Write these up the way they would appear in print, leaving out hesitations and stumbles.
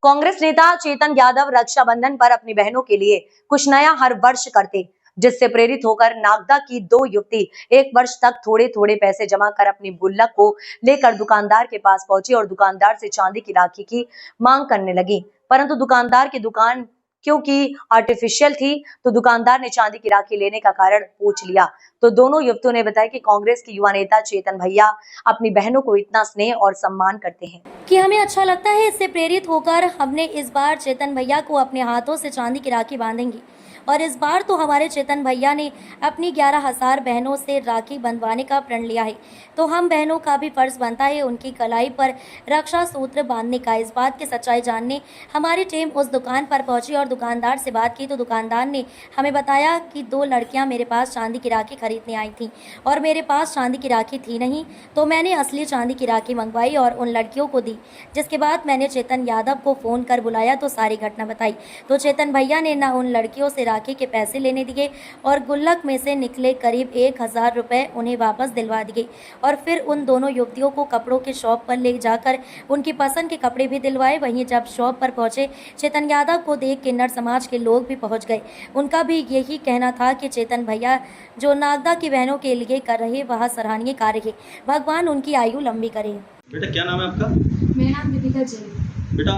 कांग्रेस नेता चेतन यादव रक्षाबंधन पर अपनी बहनों के लिए कुछ नया हर वर्ष करते, जिससे प्रेरित होकर नागदा की दो युवती एक वर्ष तक थोड़े थोड़े पैसे जमा कर अपनी गुल्लक को लेकर दुकानदार के पास पहुंची और दुकानदार से चांदी की राखी की मांग करने लगी। परंतु दुकानदार की दुकान क्योंकि आर्टिफिशियल थी तो दुकानदार ने चांदी की राखी लेने का कारण पूछ लिया। तो दोनों युवतियों ने बताया कि कांग्रेस के युवा नेता चेतन भैया अपनी बहनों को इतना स्नेह और सम्मान करते हैं कि हमें अच्छा लगता है। इससे प्रेरित होकर हमने इस बार चेतन भैया को अपने हाथों से चांदी की राखी बांधेंगी। और इस बार तो हमारे चेतन भैया ने अपनी 11,000 बहनों से राखी बंधवाने का प्रण लिया है, तो हम बहनों का भी फर्ज बनता है उनकी कलाई पर रक्षा सूत्र बांधने का। इस बात की सच्चाई जानने हमारी टीम उस दुकान पर पहुंची और दुकानदार से बात की तो दुकानदार ने हमें बताया कि 2 लड़कियां मेरे पास चांदी की राखी खरीदने आई थीं और मेरे पास चांदी की राखी थी नहीं, तो मैंने असली चांदी की राखी मंगवाई और उन लड़कियों को दी। जिसके बाद मैंने चेतन यादव को फ़ोन कर बुलाया तो सारी घटना बताई। तो चेतन भैया ने ना उन लड़कियों से राखी के पैसे लेने दिए और गुल्लक में से निकले करीब 1,000 रुपये उन्हें वापस दिलवा दिए और फिर उन दोनों युवतियों को कपड़ों के शॉप पर ले जाकर उनकी पसंद के कपड़े भी दिलवाए। वहीं जब शॉप पर पहुंचे चेतन यादव को देख किन्नर समाज के लोग भी पहुंच गए। उनका भी यही कहना था कि चेतन भैया जो नागदा की बहनों के लिए कर रहे वह सराहनीय कार्य है, भगवान उनकी आयु लंबी करे। बेटा क्या नाम है आपका? मेरा नाम दीपिका जैन। बेटा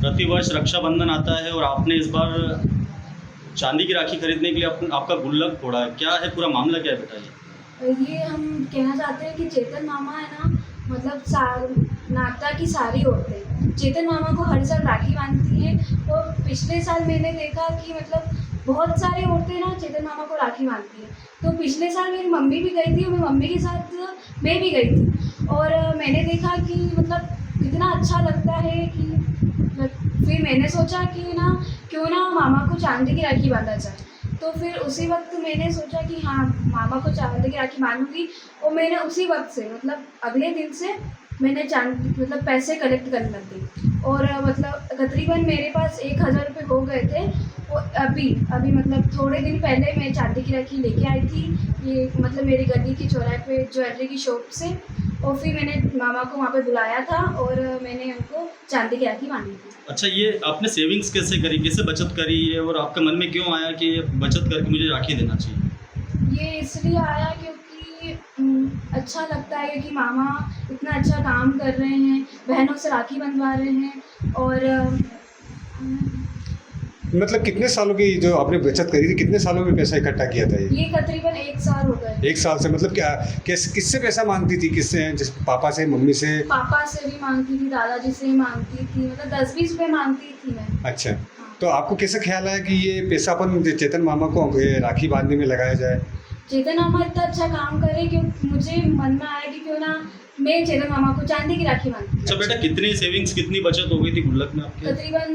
प्रतिवर्ष रक्षाबंधन आता है और आपने इस बार चांदी की राखी खरीदने के लिए आपका गुल्लक फोड़ा है, क्या है पूरा मामला, क्या है बेटा? ये हम कहना चाहते हैं कि चेतन मामा है ना, मतलब नागदा की सारी औरतें चेतन मामा को हर साल राखी बांधती हैं। और पिछले साल मैंने देखा कि मतलब बहुत सारी औरतें ना चेतन मामा को राखी बांधती हैं। तो पिछले साल मेरी मम्मी भी गई थी और मेरी मम्मी के साथ मैं भी गई थी और मैंने देखा कि मतलब इतना अच्छा लगता है कि फिर मैंने सोचा कि क्यों ना मामा को चांदी की राखी बांधा जाए। तो फिर उसी वक्त मैंने सोचा कि हाँ, मामा को चांदी की राखी बांधूंगी। और मैंने उसी वक्त से मतलब अगले दिन से मैंने चांदी मतलब पैसे कलेक्ट करने लग दी और मतलब तकरीबन मेरे पास 1,000 रुपये हो गए थे। और अभी मतलब थोड़े दिन पहले मैं चांदी की राखी लेके आई थी, ये मतलब मेरी गली की चौराहे पे ज्वेलरी की शॉप से। और फिर मैंने मामा को वहाँ पे बुलाया था और मैंने उनको चांदी की राखी बांधी थी। अच्छा, ये आपने सेविंग्स कैसे करी, कैसे बचत करी है और आपके मन में क्यों आया कि ये बचत करके मुझे राखी देना चाहिए? ये इसलिए आया क्योंकि अच्छा लगता है कि मामा इतना अच्छा काम कर रहे हैं, बहनों से राखी बंधवा रहे हैं। और मतलब कितने सालों की जो आपने बचत करी थी, कितने सालों में पैसा इकट्ठा किया था ये तकरीबन 1 साल हो गए। 1 साल से मतलब क्या किससे पैसा मांगती थी? किससे? जिस पापा से, मम्मी से? पापा से भी मांगती थी, दादाजी से भी मांगती थी, मतलब 10-20 रुपये मांगती थी मैं। अच्छा, हाँ। तो आपको कैसे ख्याल आया कि ये पैसा अपन चेतन मामा को राखी बांधने में लगाया जाए? चेतन मामा इतना अच्छा काम करे कि मुझे मन में आया कि क्यों ना मैं चेतन मामा को चांदी की राखी बांधती। अच्छा बेटा, कितनी सेविंग्स, कितनी बचत हो गई थी गुल्लक में आपके? तकरीबन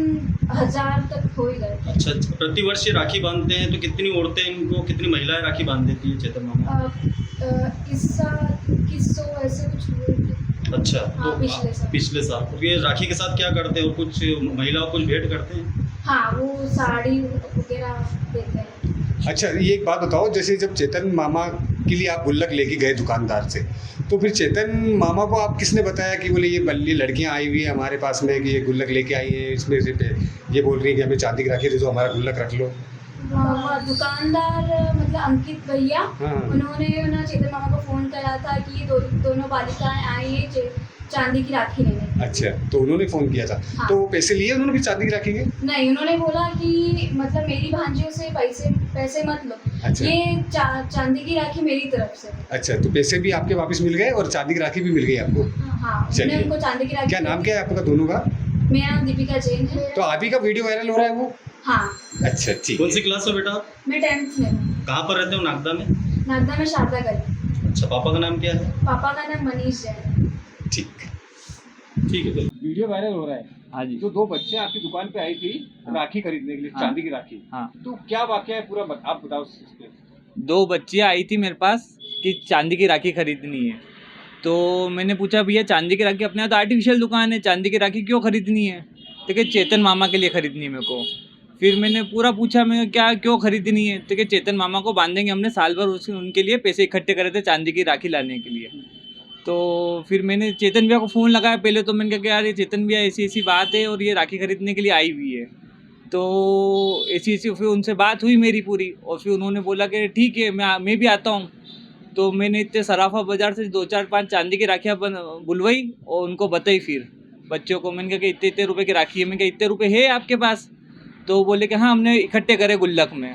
1,000 तक हो ही गए। अच्छा, प्रतिवर्ष ये राखी बांधते हैं तो कितनी औरतें इनको, कितनी महिलाएं राखी बांध देती है चेतन मामा? इस साल 2100 ऐसे कुछ हुए थे। अच्छा, हाँ, तो पिछले साल तो ये राखी के साथ क्या करते हैं और कुछ महिलाओं कुछ भेंट करते हैं? हाँ, वो साड़ी वगैरह देते हैं। अच्छा, ये एक बात बताओ, जैसे जब चेतन मामा के लिए आप गुल्लक लेके गए दुकानदार से, तो फिर चेतन मामा को आप किसने बताया कि बोले ये बल्ली लड़कियां आई हुई है हमारे पास में कि ये गुल्लक लेके आई हैं, इसमें से ये बोल रही है कि हमें चांदी की राखी दे दो, हमारा गुल्लक रख लो? दुकानदार मतलब अंकित भैया, हाँ। उन्होंने ना चेतन मामा को फ़ोन करा था कि ये दोनों बालिकाएं आई हैं चांदी की राखी लेने। अच्छा, तो उन्होंने फ़ोन किया था। हाँ। तो पैसे लिए उन्होंने भी चांदी की राखी के? नहीं, उन्होंने बोला कि मतलब मेरी भांजियों से पैसे मत लो। अच्छा। ये चांदी की राखी मेरी तरफ से। अच्छा, तो पैसे भी आपके वापस मिल गए और चांदी की राखी भी मिल गई आपको? हाँ, चलिए। मैंने उनको चांदी की राखी। क्या नाम क्या है आपका दोनों का? मेरा नाम दीपिका जैन है। तो आप ही का वीडियो वायरल हो रहा है वो? हाँ। अच्छा, ठीक। कौन सी क्लास में बेटा? मैं 10th में हूँ। कहाँ पर रहते हो? नागदा में? नागदा में शारदा गली। अच्छा, पापा का नाम क्या है? पापा का नाम मनीष जैन। ठीक ठीक है। वीडियो वायरल हो रहा है। हाँ जी। जो 2 बच्चे आपकी दुकान पे आई थी राखी खरीदने के लिए, हाँ। चांदी की राखी। हाँ। तो क्या वाकया है पूरा आप बताओ इस पे। 2 बच्चियाँ आई थी मेरे पास कि चांदी की राखी खरीदनी है, तो मैंने पूछा भैया चांदी की राखी अपने यहाँ तो आर्टिफिशियल दुकान है, चांदी की राखी क्यों खरीदनी है? तो क्या चेतन मामा के लिए खरीदनी है मेरे को। फिर मैंने पूरा पूछा मैं क्या क्यों खरीदनी है, तो क्या चेतन मामा को बांधेंगे, हमने साल भर उनके लिए पैसे इकट्ठे करे थे चांदी की राखी लाने के लिए। तो फिर मैंने चेतन भैया को फ़ोन लगाया पहले, तो मैंने कहा कि यार ये चेतन भैया ऐसी ऐसी बात है और ये राखी खरीदने के लिए आई हुई है। तो ऐसी फिर उनसे बात हुई मेरी पूरी, और फिर उन्होंने बोला कि ठीक है मैं भी आता हूँ। तो मैंने इतने सराफा बाज़ार से 2-4-5 चांदी की राखियाँ बुलवाई और उनको बताई फिर बच्चों को। मैंने कहा कि इतने रुपए की राखी है। मैंने कहा इतने रुपए है आपके पास? तो बोले कि हाँ हमने इकट्ठे करे गुल्लक में।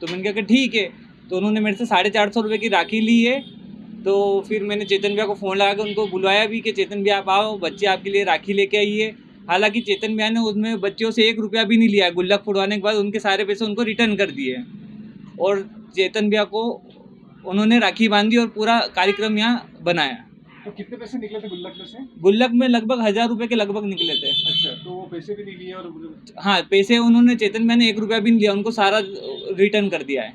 तो मैंने कहा कि ठीक है। तो उन्होंने मेरे से 450 रुपये की राखी ली है। तो फिर मैंने चेतन भैया को फ़ोन लगा के उनको बुलवाया भी कि चेतन भैया आप आओ, बच्चे आपके लिए राखी लेके आई है। हालांकि चेतन भैया ने उसमें बच्चों से 1 रुपया भी नहीं लिया। गुल्लक फुड़वाने के बाद उनके सारे पैसे उनको रिटर्न कर दिए और चेतन भैया को उन्होंने राखी बांधी और पूरा कार्यक्रम यहाँ बनाया। तो कितने पैसे निकले थे गुल्लक में से? गुल्लक में लगभग 1000 रुपये के लगभग निकले थे। अच्छा, तो वो पैसे भी नहीं लिए और हाँ, पैसे उन्होंने चेतन भैया ने 1 रुपया भी नहीं लिया, उनको सारा रिटर्न कर दिया है।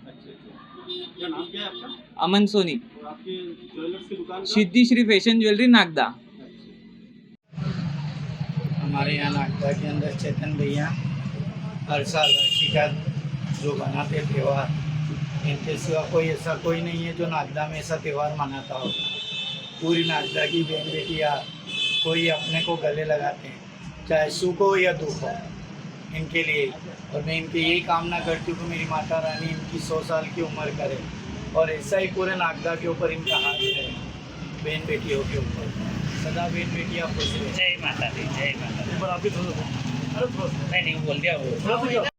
क्या नाम क्या है आपका? अमन सोनी, और आपकी ज्वेलर्स की दुकान का? सिद्धि श्री फैशन ज्वेलरी, नागदा। हमारे यहाँ नागदा के अंदर चेतन भैया हर साल राखी का जो बनाते त्यौहार, इनके सिवा कोई ऐसा कोई नहीं है जो नागदा में ऐसा त्यौहार मनाता हो। पूरी नागदा की बहन बेटियाँ कोई अपने को गले लगाते हैं, चाहे सुख हो या दुख हो, इनके लिए। और मैं इनकी यही कामना करती हूँ कि मेरी माता रानी इनकी 100 साल की उम्र करे और ऐसा ही पूरे नागदा के ऊपर इनका हाथ रहे, बहन बेटियों के ऊपर सदा बहन बेटियाँ खुश रहे। जय माता दी, जय माता दी। एक बार आपकी थोड़ा नहीं बोल दिया वो।